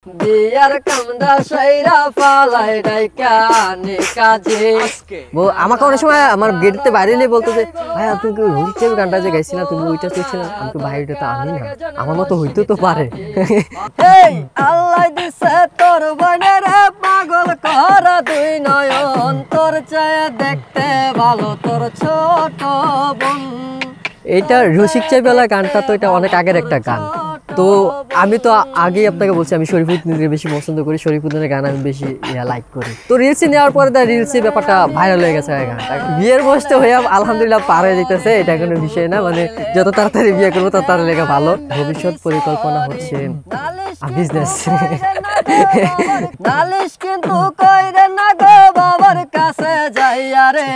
বিয়ার কামড়া সাইরা ফালাই ডাইকা নে কাজে আমাকে অনেক সময় আমার গেটতে বাইরে এলে বলতো যে ভাই তুমি কি রোহিত গানটা যে গাইছিলা তুমি ওইটা শুনছিলা আমি তো ভাই ওইটা তো আনি না আমার মতো হইতো তো পারে এই আল্লাহ দিছে তোর বনের পাগল করা দুই নয়ন তোর চায় দেখতে ভালো তোর ছোট বোন। এইটা রসিক চাইবেলা গানটা তো এটা অনেক আগের একটা গান। তো আমি তো আগেই আপনাকে বলছি আমি শরীফুদ্দিনের বেশি পছন্দ করি, শরীফুদ্দিনের গান আমি বেশি লাইক করি। তো রিলসে নেওয়ার পরে তার রিলসে ব্যাপারটা ভাইরাল হয়ে গেছে গানটা। বিয়ের বয়সটা হয়ে আলহামদুলিল্লাহ পার হয়ে যেতেছে, এটা কোনো বিষয় না, মানে যত তাড়াতাড়ি বিয়ে করবো তত তাড়াতাড়ি লেগে ভালো। ভবিষ্যৎ পরিকল্পনা হচ্ছে বিজনেস। নালিশ কিন্তু কইরে না গো বাবার কাছে যাইয়া রে,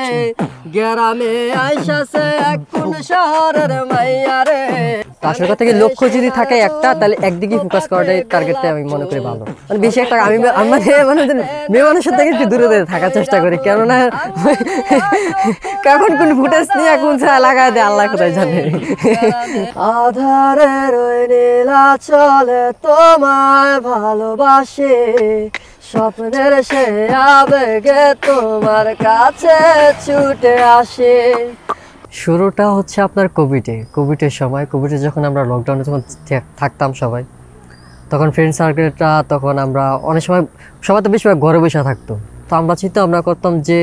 গ্রামে আইসাছে এক কোন শহরের মাইয়া রে। আসল কথা কি লক্ষ্য যদি থাকে একটা তাহলে একদিকে ফোকাস করাটাই টার্গেটটা আমি মনে করি ভালো। মানে বেশি একটা আমি মানে মেয়ে মানুষের থেকে একটু দূরে দূরে থাকার চেষ্টা করি, কেননা কখন কোন ফুটেজ নিয়ে কোন ছায়া লাগাই দেয় আল্লাহ কোথায় জানে। আধারের ওই নীলা চলে তোমায় ভালোবাসে, স্বপ্নের সে আবেগে তোমার কাছে ছুটে আসে। শুরুটা হচ্ছে আপনার কোভিডের সময়। কোভিডে যখন আমরা লকডাউনে যখন থাকতাম সবাই, তখন ফ্রেন্ড সার্কেলটা তখন আমরা অনেক সময় সবাই তো বেশিরভাগ ঘরে বসে থাকতো। তো আমরা চিন্তা ভাবনা করতাম যে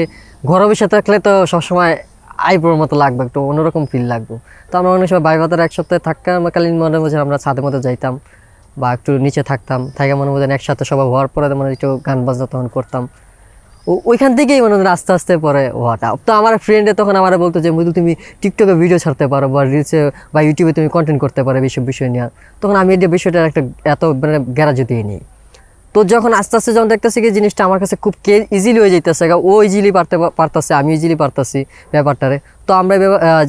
ঘরে বসে থাকলে তো সবসময় আইব্রোর মতো লাগবে, একটু অন্যরকম ফিল লাগবে। তো আমরা অনেক সময় বাইরে এক সপ্তাহে থাকাকালীন মনে মধ্যে আমরা ছাদের মধ্যে যাইতাম বা একটু নিচে থাকতাম, থাকে মনে মধ্যে একসাথে সবাই হওয়ার পরে মানে একটু গান বাজনা তখন করতাম। ওইখান থেকেই মনে হয় আস্তে আস্তে পরে হওয়াটা। তো আমার ফ্রেন্ডে তখন আমার বলতো যে মধু তুমি টিকটকে ভিডিও ছাড়তে পারো বা রিলসে বা ইউটিউবে তুমি কন্টেন্ট করতে পারো এইসব বিষয় নিয়ে। তখন আমি এই বিষয়টার একটা এত মানে গ্যারাজ দিয়ে নিই। তো যখন আস্তে আস্তে যখন দেখতেছি কি জিনিসটা আমার কাছে খুব ইজিলি হয়ে যেতেছে, ও ইজিলি পারতেছে আমি ইজিলি পারতেছি ব্যাপারটারে, তো আমরা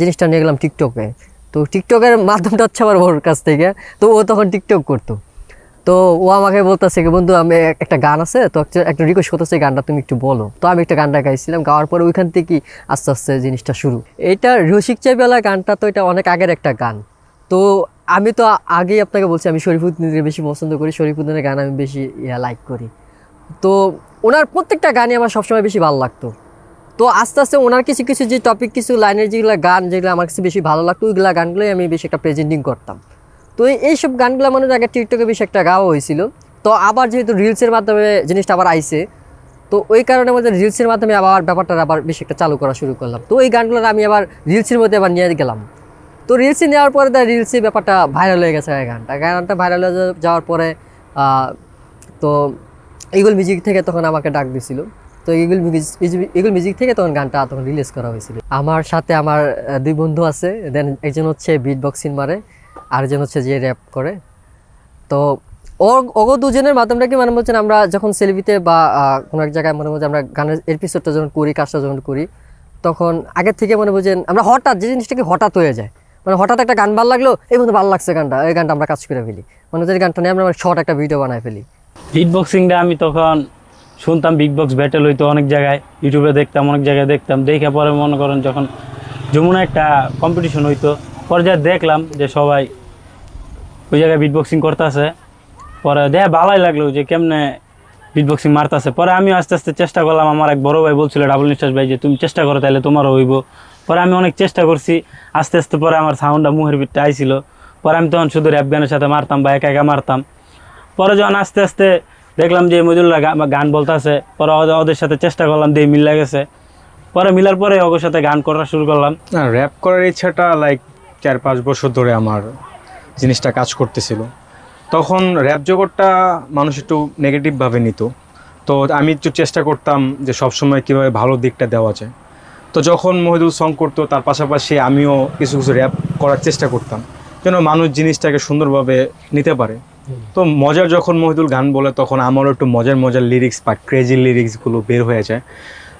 জিনিসটা নিয়ে গেলাম টিকটকে। তো টিকটকের মাধ্যমটা হচ্ছে আমার ওর কাছ থেকে। তো ও তখন টিকটক করতো। তো ও আমাকে বলতেছে কি বন্ধু আমি একটা গান আছে তো একটা রিকোয়েস্ট করতেছে গানটা তুমি একটু বলো। তো আমি একটা গানটা গাইছিলাম, গাওয়ার পরে ওইখান থেকে আস্তে আস্তে জিনিসটা শুরু। এটা রসিক চাইবেলা গানটা তো এটা অনেক আগের একটা গান। তো আমি তো আগেই আপনাকে বলছি আমি শরীফুদ্দিনের বেশি পছন্দ করি, শরীফুদ্দিনের গান আমি বেশি লাইক করি। তো ওনার প্রত্যেকটা গানই আমার সবসময় বেশি ভালো লাগতো। তো আস্তে আস্তে ওনার কিছু কিছু যে টপিক, কিছু লাইনের যেগুলো গান যেগুলো আমার কাছে বেশি ভালো লাগতো, ওইগুলো গানগুলোই আমি বেশি একটা প্রেজেন্টিং করতাম। তো এইসব গানগুলো মানে আগে টিকটকে বেশি একটা গাওয়া হয়েছিল। তো আবার যেহেতু রিলসের মাধ্যমে জিনিসটা আবার আইছে, তো ওই কারণে মধ্যে রিলসের মাধ্যমে আবার ব্যাপারটা আবার বেশি একটা চালু করা শুরু করলাম। তো ওই গানগুলো আমি আবার রিলসের মধ্যে আবার নিয়ে গেলাম। তো রিলসে নেওয়ার পরে তার রিলসে ব্যাপারটা ভাইরাল হয়ে গেছে। গানটা ভাইরাল হয়ে যাওয়ার পরে তো ইগল মিউজিক থেকে তখন আমাকে ডাক দিছিল। তো ইগল মিউজিক থেকে তখন গানটা তখন রিলিজ করা হয়েছিল। আমার সাথে আমার দুই বন্ধু আছে, দেন একজন হচ্ছে বিট বক্সিং মারে, আরেকজন হচ্ছে যে র্যাপ করে। তো ওগো দুজনের মাধ্যমটা কি মানে বলছেন আমরা যখন সেলফিতে বা কোনো এক জায়গায় মনে বলছে আমরা গানের এপিসোডটা যখন করি, কাজটা যখন করি, তখন আগের থেকে মনে বলছেন আমরা হঠাৎ যে জিনিসটা কি হঠাৎ হয়ে যায়, মানে হঠাৎ একটা গান ভালো লাগলো, এই বন্ধু ভালো লাগছে গানটা, এই গানটা আমরা কাজ করে ফেলি, মানে যে গানটা নিয়ে আমরা শর্ট একটা ভিডিও বানাই ফেলি। বিট বক্সিংটা আমি তখন শুনতাম, বিগ বক্স ব্যাটেল হইতো অনেক জায়গায়, ইউটিউবে দেখতাম, অনেক জায়গায় দেখতাম। দেখে পরে মনে করেন যখন যমুনা একটা কম্পিটিশন হইতো, পর্যায়ে দেখলাম যে সবাই ওই জায়গায় বিট বক্সিং করতেছে। পরে দেখে ভালোই লাগলো যে কেমনে বিট বক্সিং মারতেছে। পরে আমি আস্তে আস্তে চেষ্টা করলাম, আমার এক বড় ভাই বলছিল ডাবল নিশ্বাস ভাই যে তুমি চেষ্টা করো তাহলে তোমারও হইব। পরে আমি অনেক চেষ্টা করছি, আস্তে আস্তে পরে আমার সাউন্ডটা মুহের ভিতরে আইছিল। পরে আমি তখন শুধু র্যাপ গানের সাথে মারতাম বা একা একা মারতাম। পরে যখন আস্তে আস্তে দেখলাম যে মজুল্লাহ গান বলতেছে, পরে ওদের সাথে চেষ্টা করলাম, দিয়ে মিল গেছে। পরে মিলার পরে ওদের সাথে গান করা শুরু করলাম। র্যাপ করার ইচ্ছাটা লাইক 4-5 বছর ধরে আমার জিনিসটা কাজ করতেছিল। তখন র্যাপ জগৎটা মানুষ একটু নেগেটিভভাবে নিত, তো আমি একটু চেষ্টা করতাম যে সবসময় কীভাবে ভালো দিকটা দেওয়া যায়। তো যখন মহিদুল সং করতো তার পাশাপাশি আমিও কিছু কিছু র্যাপ করার চেষ্টা করতাম যেন মানুষ জিনিসটাকে সুন্দরভাবে নিতে পারে। তো মজার যখন মহিদুল গান বলে তখন আমারও একটু মজার লিরিক্স বা ক্রেজি লিরিক্সগুলো বের হয়ে যায়।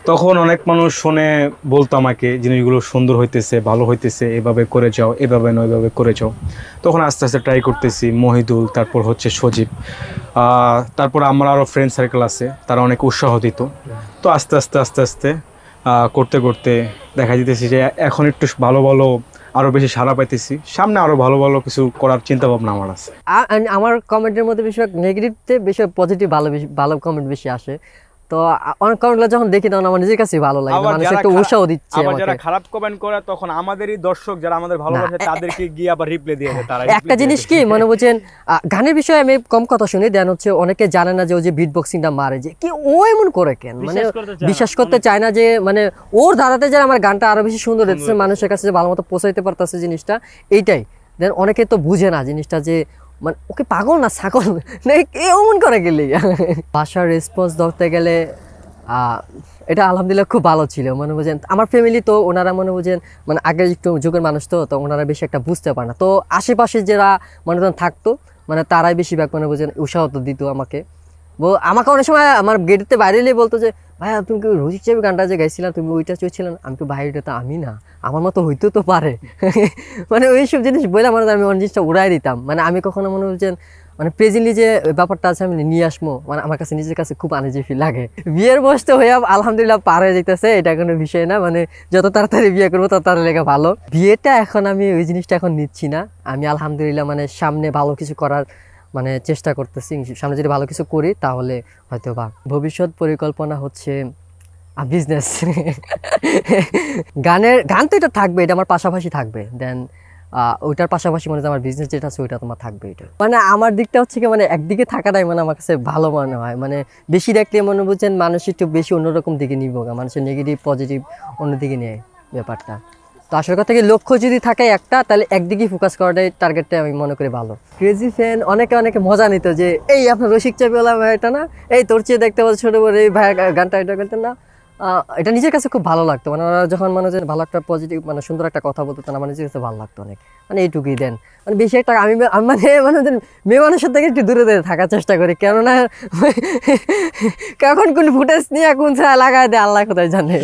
তখন অনেক মানুষ শুনে বলতো আমাকে জিনিসগুলো সুন্দর হইতেছে, ভালো হইতেছে, এভাবে করে যাও, এভাবে নয় এভাবে করে যাও। তখন আস্তে আস্তে ট্রাই করতেছি, মহিদুল, তারপর হচ্ছে সজীব, তারপর আমার আরও ফ্রেন্ড সার্কেল আছে, তারা অনেক উৎসাহ দিত। তো আস্তে আস্তে করতে করতে দেখা যেতেছি যে এখন একটু ভালো ভালো আরও বেশি সাড়া পাইতেছি। সামনে আরও ভালো ভালো কিছু করার চিন্তা ভাবনা আমার আছে। আমার কমেন্টের মধ্যে বেশিরভাগ নেগেটিভতে বেশি পজিটিভ ভালো কমেন্ট বেশি আসে। তো অনেক কমেন্টগুলো যখন দেখি তখন আমার নিজের কাছে ভালো লাগে, মানুষ একটা উৎসাহ দিচ্ছে আবার আমাকে। যারা খারাপ কমেন্ট করে তখন আমাদেরই দর্শক যারা আমাদের ভালোবাসে তাদেরকে গিয়ে আবার রিপ্লাই দিয়ে দেয়। তারা একটা জিনিস কি মনে বুঝছেন, গানের বিষয়ে আমি কম কথা শুনি, দেন হচ্ছে অনেকে জানে না যে ও যে বিট বক্সিংটা মারে, যে কি ও এমন করে কেন, মানে বিশ্বাস করতে চায় না যে মানে ওর ধারাতে যারা আমার গানটা আরো বেশি সুন্দর হচ্ছে, মানুষের কাছে যে ভালো মতো পৌঁছাইতে পারতেছে জিনিসটা, এইটাই। দেন অনেকে তো বুঝে না জিনিসটা যে মানে ওকে পাগল না ছাগল না এমন করে গেলে। ভাষার রেসপন্স ধরতে গেলে এটা আলহামদুলিল্লাহ খুব ভালো ছিল। মনে বুঝেন আমার ফ্যামিলি তো ওনারা মনে বুঝেন মানে আগের একটু যুগের মানুষ, তো ওনারা বেশি একটা বুঝতে পারে না। তো আশেপাশে যারা মনে থাকতো মানে তারাই বেশিরভাগ মনে বুঝেন উৎসাহ দিত আমাকে। আমাকে অনেক সময় আমার গেটেতে বাইরে এলে বলতো যে ভাইয়া তুমি কি রসিক সাহেব গানটা যে গাইছিলাম তুমি ওইটা চলছিলেন, আমি তো বাইরেটা তো আমি না, আমার মতো হইতেও তো পারে। মানে ওইসব জিনিস বলে মানে আমি অনেক জিনিসটা উড়াই দিতাম। মানে আমি কখনো মনে বুঝছেন মানে প্রেজেন্টলি যে ব্যাপারটা আছে আমি নিয়ে আসবো, মানে আমার কাছে নিজের কাছে খুব আনইজি ফিল লাগে। বিয়ের বয়স তো হয়ে আলহামদুলিল্লাহ পার হয়ে যেতেছে, এটা কোনো বিষয় না। মানে যত তাড়াতাড়ি বিয়ে করবো তত তাড়াতাড়ি লেগে ভালো। বিয়েটা এখন আমি ওই জিনিসটা এখন নিচ্ছি না। আমি আলহামদুলিল্লাহ মানে সামনে ভালো কিছু করার মানে চেষ্টা করতেছি। সামনে যদি ভালো কিছু করি তাহলে হয়তো বা ভবিষ্যৎ পরিকল্পনা হচ্ছে বিজনেস। গান তো এটা থাকবে, এটা আমার পাশাপাশি থাকবে। দেন ওইটার পাশাপাশি মানে আমার বিজনেস যেটা আছে ওইটা তোমার থাকবে। এটা মানে আমার দিকটা হচ্ছে কি মানে একদিকে থাকাটাই মানে আমার কাছে ভালো মনে হয়। মানে বেশি দেখলে মনে বুঝছেন মানুষ একটু বেশি অন্যরকম দিকে নিব, মানুষের নেগেটিভ পজিটিভ অন্যদিকে নেয় ব্যাপারটা। তো আসল কথা কি লক্ষ্য যদি থাকে একটা, তাহলে একদিকেই ফোকাস করাটাই টার্গেটটা আমি মনে করি ভালো। ক্রেজি ফ্যান অনেকে মজা নিত যে এই আপনার রসিক চাপিওয়ালা এটা না, এই তোর চেয়ে দেখতে পাচ্ছ ছোটো বড় এই ভাই গানটা এটা করতেন না। এটা নিজের কাছে খুব ভালো লাগতো। মানে ওরা যখন মানে ভালো একটা পজিটিভ মানে সুন্দর একটা কথা বলতো আমার নিজের কাছে ভালো লাগতো অনেক। মানে এইটুকুই। দেন মানে বেশি একটা আমি মানে মেয়ে মানুষের থেকে একটু দূরে থাকার চেষ্টা করি, কেননা কখন কোন ফুটেজ নিয়ে কোন ছায়া লাগায় দেয় আল্লাহ কোথায় জানে।